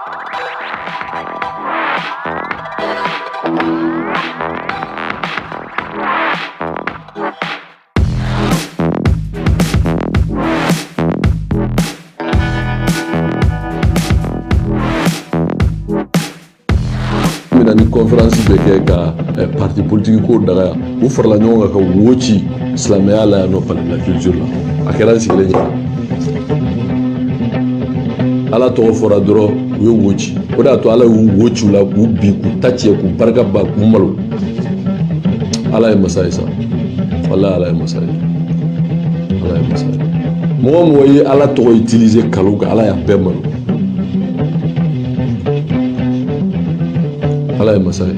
Une conférence de parti politique ko daga u farla ɲɔgɔn kan ka woci silamɛya la yan nɔ palais de la culture la a kɛra sigilen ɲɛ ala tɔgɔ fɔra dɔrɔn u ye woci o de y'a to ala y'u wociw la k'u bin k'u ta tiɲɛ k'u barika ba k'u malo ala ye masa ye sa walahi ala ye masa ye ala ye masa ye mɔgɔ o mɔgɔ ye ala tɔgɔ utiliser kalon kan ala y'a bɛɛ malo ala ye masa ye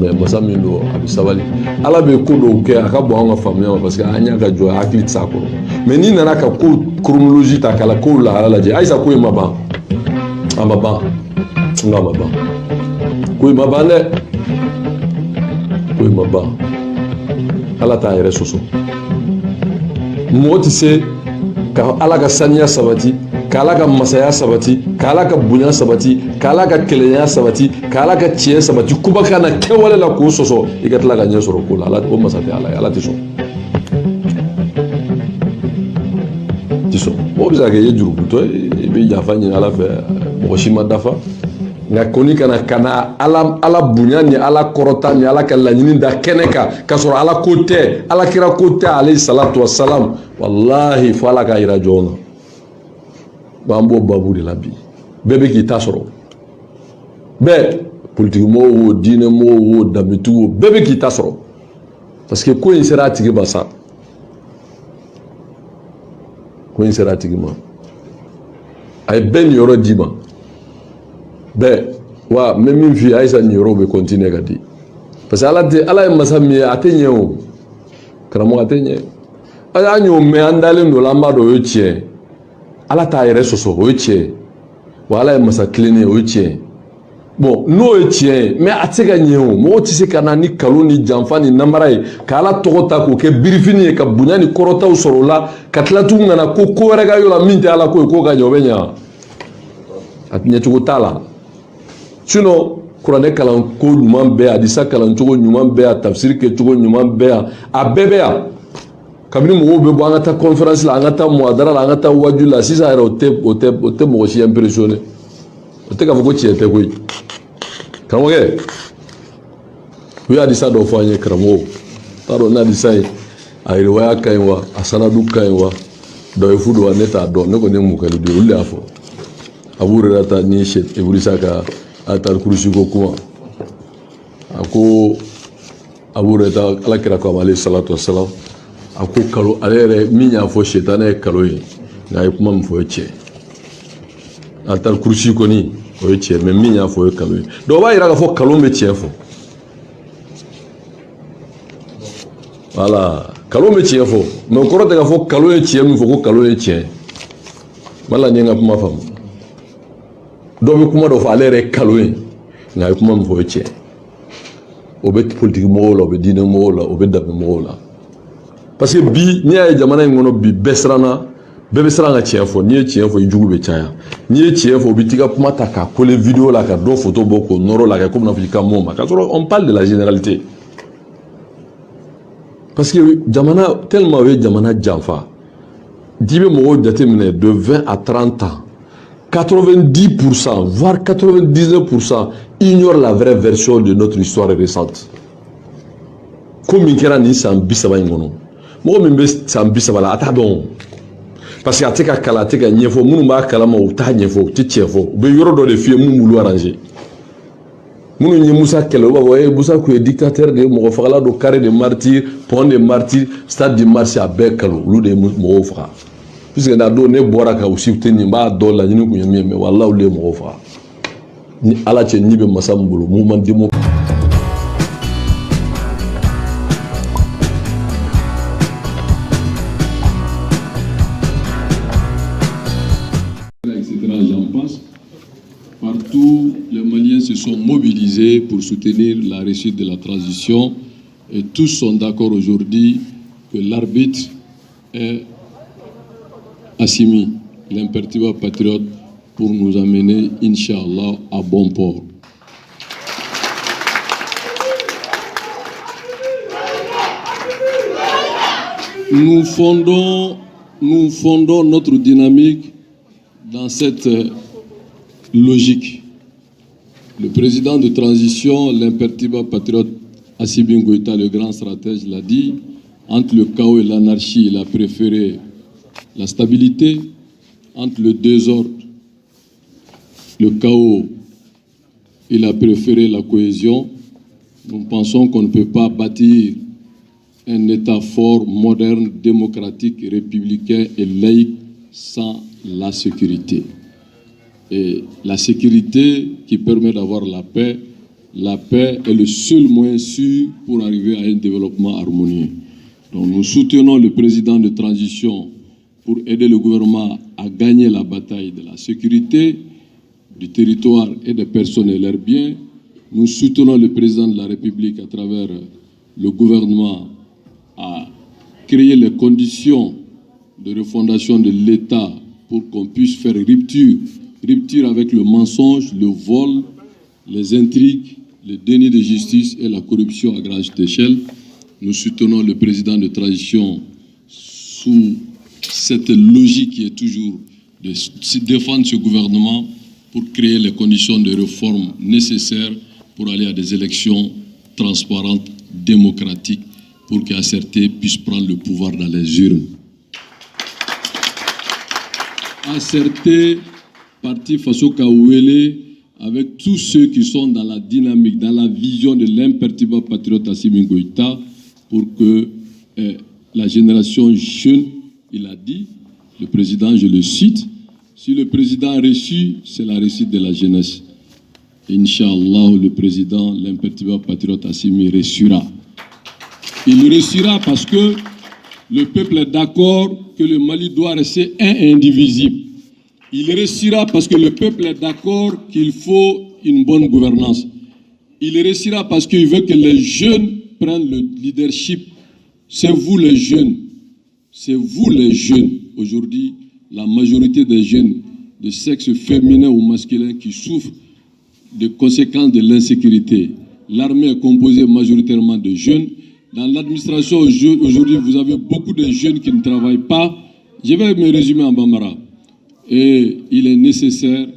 mais masa min don a bɛ sabali ala bɛ ko dɔw kɛ a ka bon an ka faamuya ma parce que an y'a ka jɔ a hakili tɛ s'a kɔrɔ mais n'i nana ka ko chronologie ta k'a la kow lahala lajɛ ayisa ko in ma ban a ma ban nka a ma ban ko in ma ban dɛ ko in ma ban ala t'a yɛrɛ sɔsɔ mɔgɔ tɛ se ka ala ka saniya sabati k'ala ka masaya sabati k'ala ka bonya sabati k'ala ka kelenya sabati k'ala ka tiɲɛ sabati kuba kana kɛwale la k'o sɔsɔ i ka tila ka ɲɛ sɔrɔ ko la ala o masa tɛ ala ye ala tɛ sɔn tɛ sɔn mɔgɔ bɛ se ka kɛ i ye jurukutɔ i bɛ yafa ɲini ala fɛ mɔgɔ si ma dafa nka kɔni kana ala bonya ni ala kɔrɔta ni ala ka laɲini da kɛnɛ kan k'a sɔrɔ ala ko tɛ ala kira ko tɛ alayhi salatu wa salam walahi fo ala k'a yira jɔn na b'an b'o babu de la bi bɛɛ bɛ k'i ta sɔrɔ bɛɛ politikimɔgɔw o diinɛmɔgɔw o danbetigiw o bɛɛ bɛ k'i ta sɔrɔ parce que ko in sera a tigi ma sa ko in sera a tigi ma a ye bɛɛ nin yɔrɔ d'i ma bɛɛ wa n bɛ min f'i ye ayisa nin yɔrɔ bɛ continuer ka di parce que ala ye masa min ye a tɛ ɲɛ o karamɔgɔ a tɛ ɲɛ a y'an y'o mɛn an dalen don la an b'a dɔn o ye tiɲɛ ala t'a yɛrɛ sɔsɔ o ye tiɲɛ wa ala ye masa tilennen o ye tiɲɛ bon n'o ye tiɲɛ ye mais a tɛ se ka ɲɛ o mɔgɔ tɛ se ka na ni kalon ni janfa ni namara ye ka ala tɔgɔ ta k'o kɛ birifini ye ka bonya ni kɔrɔtaw sɔrɔ o la ka tila tuguni ka na ko wɛrɛ ka y'o la min tɛ ala ko ye k'o ka ɲɛ o bɛ ɲɛ a ɲɛcogo t'a la sinon kuranɛ kalan ko ɲuman bɛɛ hadisa kalan cogo ɲuman bɛɛ a tafsiri kɛ cogo ɲuman bɛɛ a bɛɛ bɛ yan kabini mɔgɔw bɛ bɔ an ka taa conférence la an ka taa muhadara la an ka taa waju la sisan yɛrɛ o tɛ mɔgɔ si impressionné o tɛ k'a fɔ ko tiɲɛ tɛ koyi karamɔgɔkɛ u ye hadisa dɔ fɔ an ye karamɔgɔ t'a dɔn ni hadisa in a riwaya ka ɲi wa a sanadu ka ɲi wa dɔyifu don wa ne t'a dɔn ne kɔni ye mukalidu ye olu de y'a fɔ Abu Hurairata ni Ibrisa ka atal kurusi ko kuma a ko Abu Hurairata ala kira ko alayhi salatu wassalam a ko kalo ale yɛrɛ min y'a fɔ shetane ye kalo ye nka a ye kuma min fɔ o ye tiɲɛ atal kurusi kɔni o ye tiɲɛ mais min y'a fɔ o ye kalo ye donc o b'a yira k'a fɔ kalo bɛ tiɲɛ fɔ voilà kalo bɛ tiɲɛ fɔ mais o kɔrɔ tɛ k'a fɔ kalo ye tiɲɛ min fɔ ko kalo ye tiɲɛ wala n ye n ka kuma faamu dɔw bɛ kuma dɔ fɔ ale yɛrɛ ye kalo ye nka a ye kuma min fɔ o ye tiɲɛ o bɛ politikimɔgɔw la o bɛ diinɛmɔgɔw la o bɛ danbemɔgɔw la parce que bi n'i y'a ye jamana in kɔnɔ bi bɛɛ siranna bɛɛ bɛ siran ka tiɲɛ fɔ n'i ye tiɲɛ fɔ i jugu bɛ caya n'i ye tiɲɛ fɔ u bɛ t'i ka kuma ta k'a coller vidéo la ka dɔ photo bɔ k'o nɔrɔ la kɛ komi n'a fɔ i ka mɔɔ ma k'a sɔrɔ on parle de la généralité parce que jamana tellement o ye jamana janfa n'i bɛ mɔgɔw jateminɛ de 20 à 30 ans 90% voire 99% ignorent la vraie version de notre histoire récente comme min kɛra nin san 30 in kɔnɔ mɔgɔ min bɛ san 30 la a t'a dɔn parce que a tɛ ka kalan a tɛ ka ɲɛfɔ minnu b'a kalama u t'a ɲɛfɔ u tɛ tiɲɛ fɔ u bɛ yɔrɔ dɔ de f'i ye minnu b'olu arranger minnu ye Musa kɛlɛ u b'a fɔ Musa tun ye dictateur de ye mɔgɔ fagala don carré de martyrs pont de martyrs stade de marche a bɛɛ kalo olu de ye mɔgɔw faga puisque n'a don ne bɔra ka u sifte nin b'a dɔn laɲini kun ye min ye mais walahi olu ye mɔgɔw faga ni ala cɛ ni bɛ masa min bolo mouvement démo Partout, les Maliens se sont mobilisés pour soutenir la réussite de la transition et tous sont d'accord aujourd'hui que l'arbitre est Assimi, l'imperturbable patriote pour nous amener, Inch'Allah, à bon port. Nous fondons notre dynamique dans cette logique. Le président de transition, l'imperturbable patriote Assimi Goïta, le grand stratège, l'a dit, entre le chaos et l'anarchie, il a préféré la stabilité. Entre le désordre, le chaos, il a préféré la cohésion. Nous pensons qu'on ne peut pas bâtir un État fort, moderne, démocratique, républicain et laïque sans la sécurité. Et la sécurité qui permet d'avoir la paix est le seul moyen sûr pour arriver à un développement harmonieux. Donc nous soutenons le président de transition pour aider le gouvernement à gagner la bataille de la sécurité du territoire et des personnes et leurs biens. Nous soutenons le président de la République à travers le gouvernement à créer les conditions de refondation de l'État pour qu'on puisse faire rupture avec le mensonge, le vol, les intrigues, le déni de justice et la corruption à grande échelle. Nous soutenons le président de transition sous cette logique qui est toujours de défendre ce gouvernement pour créer les conditions de réforme nécessaires pour aller à des élections transparentes, démocratiques, pour qu'ACRT puisse prendre le pouvoir dans les urnes. ACRT, parti Faso Kawele, avec tous ceux qui sont dans la dynamique, dans la vision de l'imperturbable patriote Assimi Goïta, pour que la génération jeune, il a dit, le président, je le cite, si le président a réussi, c'est la réussite de la jeunesse. Inch'Allah, le président, l'imperturbable patriote Assimi réussira. Il réussira parce que le peuple est d'accord que le Mali doit rester un et indivisible. Il réussira parce que le peuple est d'accord qu'il faut une bonne gouvernance. Il réussira parce qu'il veut que les jeunes prennent le leadership. C'est vous les jeunes. C'est vous les jeunes. Aujourd'hui, la majorité des jeunes de sexe féminin ou masculin qui souffrent des conséquences de l'insécurité. L'armée est composée majoritairement de jeunes. Dans l'administration aujourd'hui, vous avez beaucoup de jeunes qui ne travaillent pas. Je vais me résumer en Bambara. Et il est nécessaire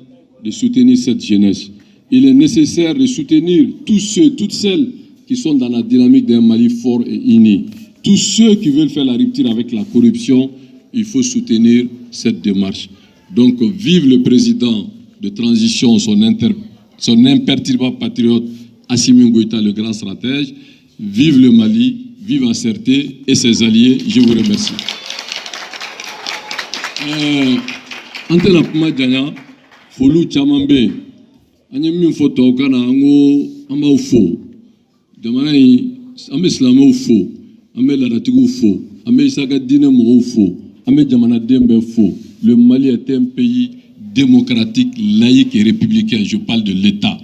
de soutenir cette jeunesse. Il est nécessaire de soutenir tous ceux, toutes celles qui sont dans la dynamique d'un Mali fort et uni. Tous ceux qui veulent faire la rupture avec la corruption, il faut soutenir cette démarche. Donc, vive le président de transition, son imperturbable patriote Assimi Goïta, le grand stratège. Vive le Mali, vive ACRT et ses alliés. Je vous remercie. Ante la kuma janya folu caman be an ye min fɔ tubabukan na an ko an b'aw fo jamana in an bɛ silamɛw fo an bɛ laadatigiw fo an bɛ Isaka diinɛ mɔgɔw fo an bɛ jamanaden bɛɛ fo. Le Mali est un pays démocratique, laïque et républicain. Je parle de l'État.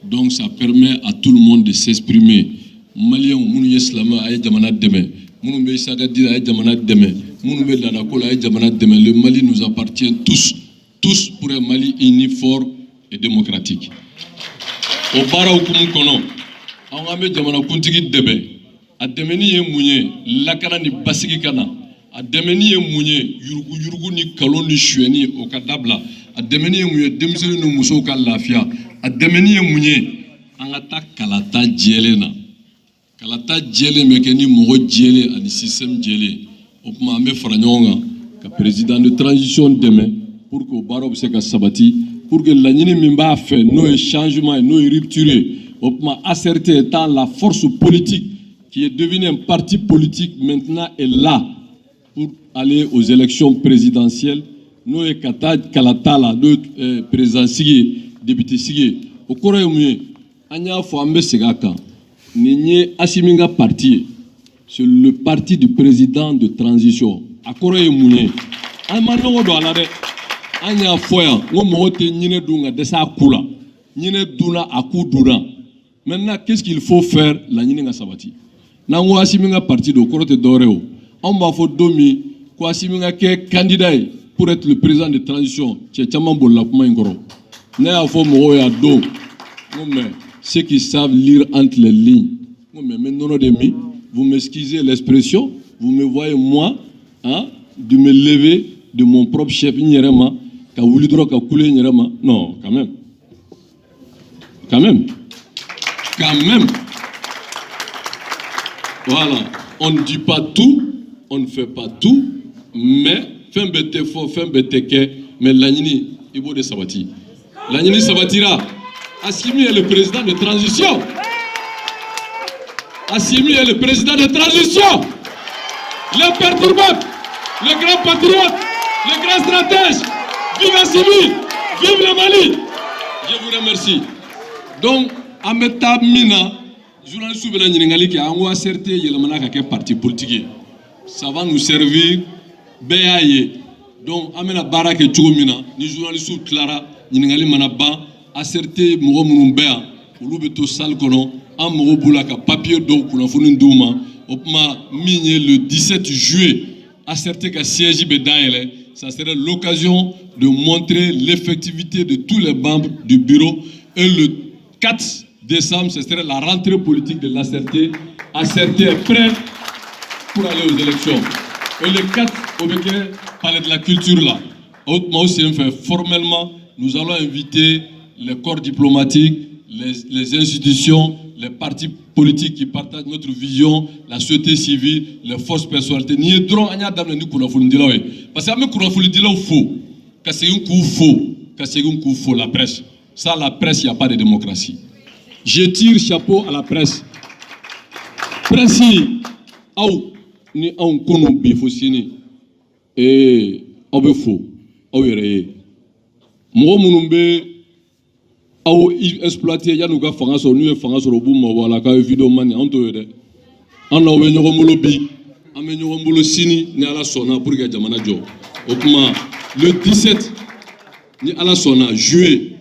Donc ça permet à tout le monde de s'exprimer. Maliens minnu ye silamɛ a ye jamana dɛmɛ minnu bɛ Isaka diinɛ a ye jamana dɛmɛ minnu bɛ laadako la a ye jamana dɛmɛ. Le Mali nous appartient tous pour un Mali uni, fort et démocratique. O baara hukumu kɔnɔ an bɛ jamanakuntigi dɛmɛ a dɛmɛni ye mun ye lakana ni basigi ka na a dɛmɛni ye mun ye yurugu ni kalon ni suyɛni o ka dabila a dɛmɛni ye mun ye denmisɛnnin ni musow ka lafiya a dɛmɛni ye mun ye an ka taa kalata jɛlen na. Kalata jɛlen bɛ kɛ ni mɔgɔ jɛlen ani système jɛlen o tuma an bɛ fara ɲɔgɔn kan ka président de transition dɛmɛ pour que o baaraw bɛ se ka sabati pour que laɲini min b'a fɛ n'o ye changement ye n'o ye rupture ye o tuma ACRT étant la force politique qui est devenue un parti politique maintenant est là pour aller aux élections présidentielles n'o ye ka taa kalata la n'o ye président sigi ye député sigi ye o kɔrɔ ye mun ye an y'a fɔ an bɛ segin a kan. Nin Assimi ka parti ye c'est le parti du président de transition a kɔrɔ ye mun ye an ma nɔgɔ don a la dɛ an y'a fɔ yan n ko mɔgɔ tɛ ɲinɛ dun ka dɛsɛ a ku la ɲinɛ dunna a ku dunna maintenant qu'est-ce qu'il faut faire laɲini ka sabati n'an ko Assimi ka parti don o kɔrɔ tɛ dɔwɛrɛ ye o anw b'a fɔ don min ko Assimi ka kɛ candidat ye pour être le président de transition, c'est Tchaman Bolapma Ingoro. Ceux qui savent lire entre les lignes, vous m'excusez l'expression, vous me voyez moi, hein, de me lever de mon propre chef, non, quand même. Quand même. Voilà, on ne dit pas tout, on ne fait pas tout, mais fin bête fort, fin bête que, mais l'année, il faut de Sabati. L'année Sabatira, Assimi est le président de transition. Assimi est le président de transition. L'imperturbable, le grand patriote, le grand stratège. Vive Assimi, vive le Mali. Je vous remercie. Donc, Ameta Mina, journaliste souvenir Ningali qui a acerté le parti politique. Ça va nous servir. BAE. Donc, Amena Barake Tchoumina, ni journaliste Clara, Ningali Manaba, acerté Mouromoumbea, Loubeto Salkono, Amoro Boulaka, papier d'eau pour l'enfouine Douma, Opma Migné le 17 juillet, acerté qu'à siège Bedaïle, ça serait l'occasion de montrer l'effectivité de tous les membres du bureau. Et le 4 décembre, ce serait la rentrée politique de l'ACRT. ACRT est prêt pour aller aux élections. Et le 4, au palais de la culture là, formellement, nous allons inviter les corps diplomatiques, les institutions, les partis politiques qui partagent notre vision, la société civile, les forces personnalités. Parce que c'est un coup faux, la presse. Sans la presse, il n'y a pas de démocratie. Je tire chapeau à la presse. Presse, ni on kono bifosini et obefo oyere mo munumbe au exploiter ya nuga fanga so nu fanga so robu mo wala ka video mani on to yede on na wenyo molo bi amenyo molo sini ni ala sona pour que jamana jo okuma le 17 ni ala sona juillet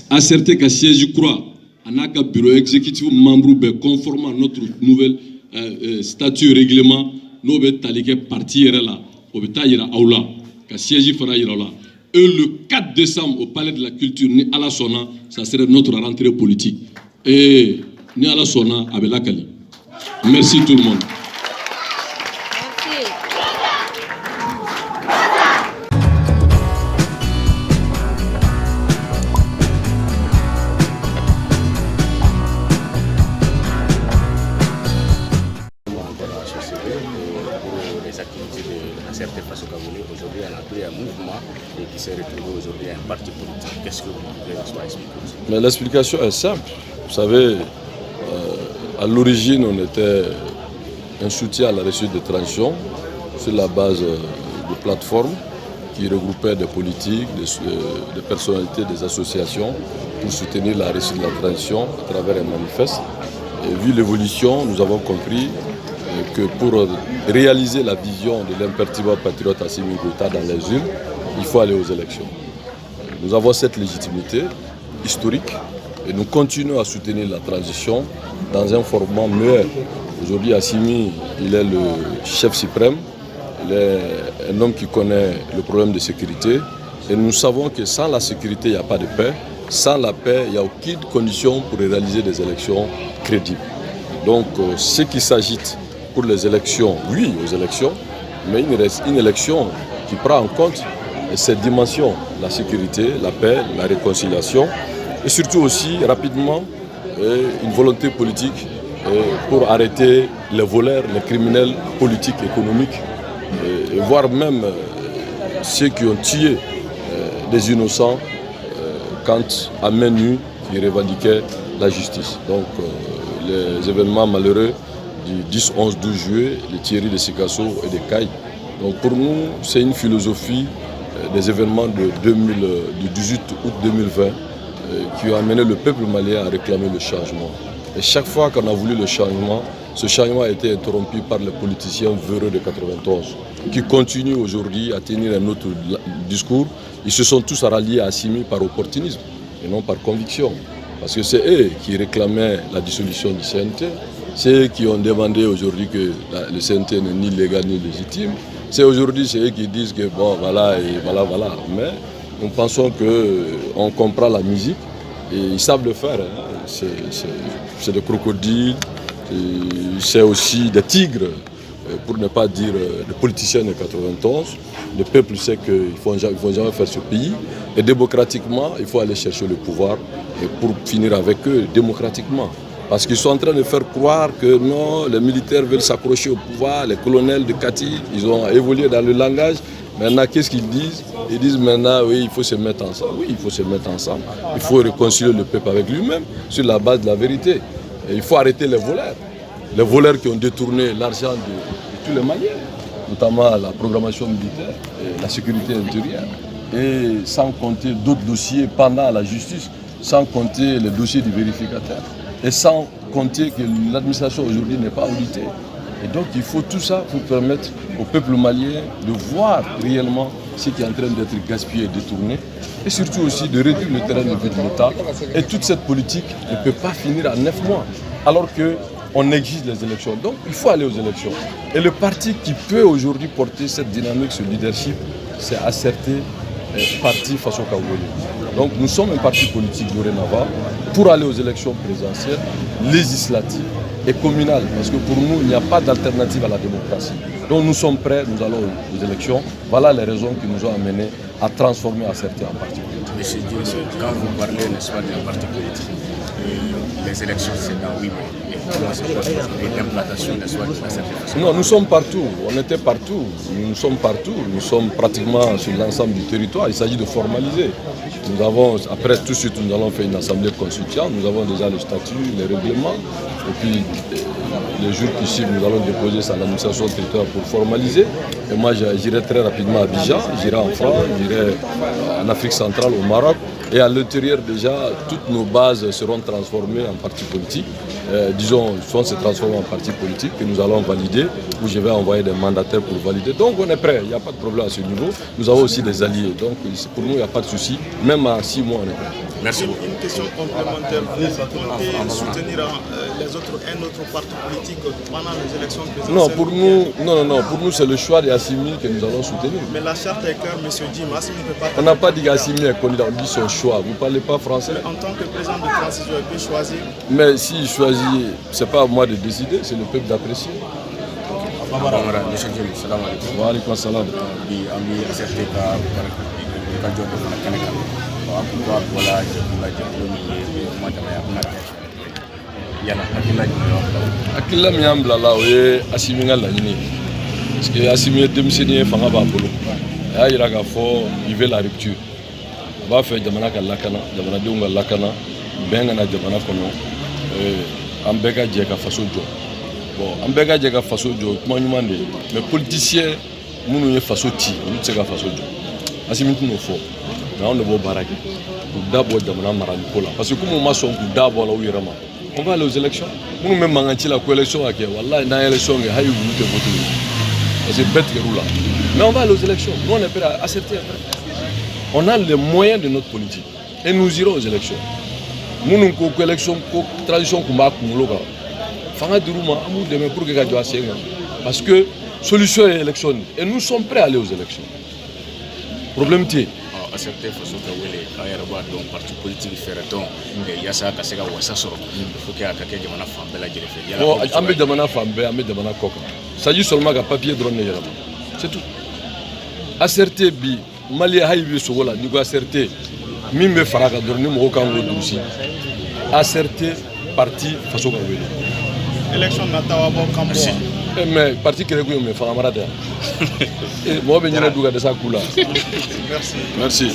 acerté que siège croix anaka bureau exécutif membre conforme à notre nouvelle statut règlement nous avons talike parti là au ira aula ka siège fana ira là et le 4 décembre au palais de la culture ni ala sona ça serait notre rentrée politique et ni ala sona avec la Kali. Merci tout le monde. Aujourd'hui, on a pris un mouvement et qui s'est retrouvé aujourd'hui un parti politique. Qu'est-ce que vous pouvez nous expliquer? Mais l'explication est simple. Vous savez, à l'origine, on était un soutien à la réussite de transition sur la base de plateformes qui regroupaient des politiques, des personnalités, des associations pour soutenir la réussite de la transition à travers un manifeste. Et vu l'évolution, nous avons compris que pour réaliser la vision de l'imperturbable patriote Assimi Goïta dans les urnes, il faut aller aux élections. Nous avons cette légitimité historique et nous continuons à soutenir la transition dans un format meilleur. Aujourd'hui, Assimi, il est le chef suprême, il est un homme qui connaît le problème de sécurité et nous savons que sans la sécurité, il n'y a pas de paix. Sans la paix, il n'y a aucune condition pour réaliser des élections crédibles. Donc, ce qui s'agite pour les élections, oui, aux élections, mais une élection qui prend en compte cette dimension, la sécurité, la paix, la réconciliation, et surtout aussi, rapidement, une volonté politique pour arrêter les voleurs, les criminels politiques, économiques, et voire même ceux qui ont tué des innocents quand à main nue, qui revendiquaient la justice. Donc, les événements malheureux du 10, 11, 12 juillet, les tueries de Sikasso et de Caille. Donc pour nous, c'est une philosophie des événements du 18 août 2020 qui ont amené le peuple malien à réclamer le changement. Et chaque fois qu'on a voulu le changement, ce changement a été interrompu par les politiciens véreux de 91 qui continuent aujourd'hui à tenir un autre discours. Ils se sont tous ralliés à Assimi par opportunisme et non par conviction. Parce que c'est eux qui réclamaient la dissolution du CNT. C'est eux qui ont demandé aujourd'hui que le CNT n'est ni légal ni légitime. C'est aujourd'hui, c'est eux qui disent que bon, voilà, et voilà. Mais nous pensons qu'on comprend la musique et ils savent le faire. Hein. C'est des crocodiles, c'est aussi des tigres, pour ne pas dire des politiciens de 91. Le peuple sait qu'ils ne vont jamais faire ce pays. Et démocratiquement, il faut aller chercher le pouvoir et pour finir avec eux démocratiquement. Parce qu'ils sont en train de faire croire que non, les militaires veulent s'accrocher au pouvoir, les colonels de Kati, ils ont évolué dans le langage. Maintenant, qu'est-ce qu'ils disent? Ils disent maintenant, oui, il faut se mettre ensemble. Oui, il faut se mettre ensemble. Il faut réconcilier le peuple avec lui-même sur la base de la vérité. Et il faut arrêter les voleurs. Les voleurs qui ont détourné l'argent de tous les Maliens, notamment la programmation militaire et la sécurité intérieure. Et sans compter d'autres dossiers pendant la justice, sans compter les dossiers du vérificateur. Et sans compter que l'administration aujourd'hui n'est pas auditée. Et donc il faut tout ça pour permettre au peuple malien de voir réellement ce qui est en train d'être gaspillé et détourné. Et surtout aussi de réduire le terrain de vie de l'État. Et toute cette politique ne peut pas finir en 9 mois. Alors qu'on exige les élections. Donc il faut aller aux élections. Et le parti qui peut aujourd'hui porter cette dynamique, ce leadership, c'est ACRT, parti Faso Kaouélé. Donc nous sommes un parti politique dorénavant pour aller aux élections présidentielles, législatives et communales. Parce que pour nous, il n'y a pas d'alternative à la démocratie. Donc nous sommes prêts, nous allons aux élections. Voilà les raisons qui nous ont amenés à transformer ACRT en parti politique. Monsieur Dieu, quand vous parlez, n'est-ce pas, d'un parti politique, les élections c'est dans 8 mois. Et comment se passe l'implantation, n'est-ce pas, de ACRT? Non, nous sommes partout, on était partout, nous sommes partout, nous sommes pratiquement sur l'ensemble du territoire, il s'agit de formaliser. Nous avons, après tout de suite, nous allons faire une assemblée constituante, nous avons déjà le statut, les règlements, et puis les jours qui suivent, nous allons déposer ça à l'administration territoriale pour formaliser. Et moi, j'irai très rapidement à Abidjan, j'irai en France, j'irai en Afrique centrale, au Maroc. Et à l'intérieur, déjà, toutes nos bases seront transformées en partis politiques. Disons, vont se transformer en partis politiques que nous allons valider, où je vais envoyer des mandataires pour valider. Donc on est prêt, il n'y a pas de problème à ce niveau. Nous avons aussi des alliés, donc pour nous, il n'y a pas de souci. Même à 6 mois, on est prêt. Merci beaucoup. Une question complémentaire. Vous comptez soutenir un autre parti politique pendant les élections présidentielles? Non, pour nous, pour nous c'est le choix d'Assimi que nous allons soutenir. Mais la charte est claire, M. Jim. Assimi ne peut pas... On n'a pas dit qu'Assimi est candidat, on dit son choix. Vous ne parlez pas français? En tant que président de transition, il peut choisir. Mais s'il choisit, ce n'est pas à moi de décider, c'est le peuple d'apprécier. Monsieur Jim, salam alaikum. Wa alaikum salam. Bi ami ACRT ka jɔ dɔ fana kɛnɛ kan a ko ko bɔla jɛkulu la jɛkulu min ye kuma jamana a bɛna kɛ yala hakilila jumɛn y'aw bila hakilila min y'an bila la o ye Assimi ka laɲini ye parce que Assimi ye denmisɛnnin ye fanga b'a bolo a y'a jira k'a fɔ il veut la rupture a b'a fɛ jamana ka lakana jamanadenw ka lakana bɛn ka na jamana kɔnɔ an bɛɛ ka jɛ ka faso jɔ bon an bɛɛ ka jɛ ka faso jɔ kuma ɲuman de ye mais politicien minnu ye faso ci olu tɛ se ka faso jɔ Assimi tɛn'o fɔ mais anw de b'o baara kɛ k'u da bɔ jamana marali ko la parce que comme u ma sɔn k'u da bɔ a la u yɛrɛ ma on va aller aux élections minnu bɛ mankan ci la ko élection ka kɛ walahi n'an ye élection kɛ hali wulu tɛ voter parce que bɛɛ tigɛr'u la mais on va aller aux élections nous on est prêt à accepter on a les moyens de notre politique et nous irons aux élections minnu ko ko élection ko transition kun b'a kunkolo kan fanga dir'u ma an b'u dɛmɛ pour que ka jɔ a sen kan parce que solution ye élection et nous sommes prêts à aller aux élections problème tɛ yen. ACRT Faso Kaouélé k'a yɛrɛ b'a dɔn parti politique fɛɛrɛ dɔn yaasa ka se ka wasa sɔrɔ il faut que a ka kɛ jamana fan bɛɛ lajɛlen fɛ. Bon, an bɛ jamana fan bɛɛ an bɛ jamana kɔ kan il s'agit seulement ka papier dɔrɔn de yɛlɛma c'est tout. ACRT bi Malien hali bɛ sogo la n'i ko ACRT min bɛ fara kan dɔrɔn ni mɔgɔw kan k'o durusi ACRT parti Faso Kaouélé. Élection nataw bɔ kan bɔ. Mais parti kɛlɛ kun ye mun ye fanga mara tɛ yan mɔgɔ bɛ ɲɛnɛ du ka dɛsɛ a ku la. Merci. Merci.